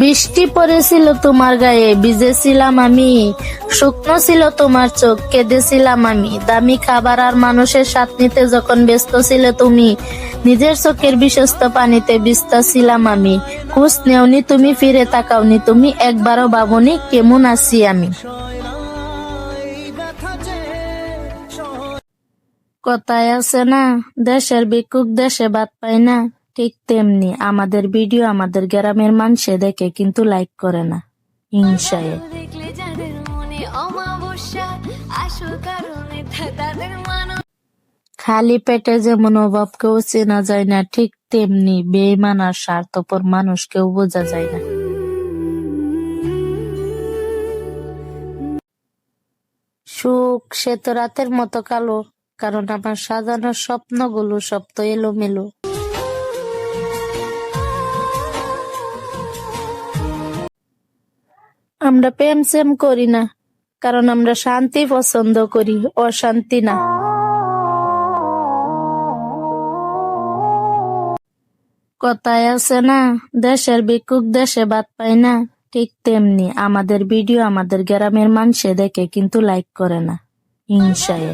বৃষ্টি পড়েছিল তোমার গায়ে, ভিজেছিলাম আমি। শুকনো ছিল তোমার চোখ, কেঁদেছিলাম আমি। দামি খাবার আর মানুষের স্বাদ নিতে যখন ব্যস্ত ছিলে তুমি, নিজের চোখের বিশ্বস্ত পানিতে ভিজতেছিলাম আমি। খোঁজ নেওনি তুমি, ফিরে তাকাওনি তুমি, একবারও ভাবনি কেমন আছি আমি। কথায় আছে না, দেশের ভিক্ষুক দেশে ভাত পায় না, ঠিক তেমনি আমাদের ভিডিও আমাদের গ্রামের মানুষে দেখে কিন্তু লাইক করে না, হিংসায়। খালি পেটে যেমন অভাবকেও চেনা যায় না, ঠিক তেমনি বেঈমান আর স্বার্থপর মানুষকেও বোঝা যায় না। সুখ সে তো রাতের মতো কালো, কারণ আমার সাজানো স্বপ্নগুলো সব তো এলোমেলো। আমরা প্রেম সেম করি না, কারণ আমরা শান্তি পছন্দ করি, অশান্তি না। কথায় আছে না, দেশের ভিক্ষুক দেশে ভাত পায় না, ঠিক তেমনি আমাদের ভিডিও আমাদের গ্রামের মানুষে দেখে কিন্তু লাইক করে না, হিংসায়।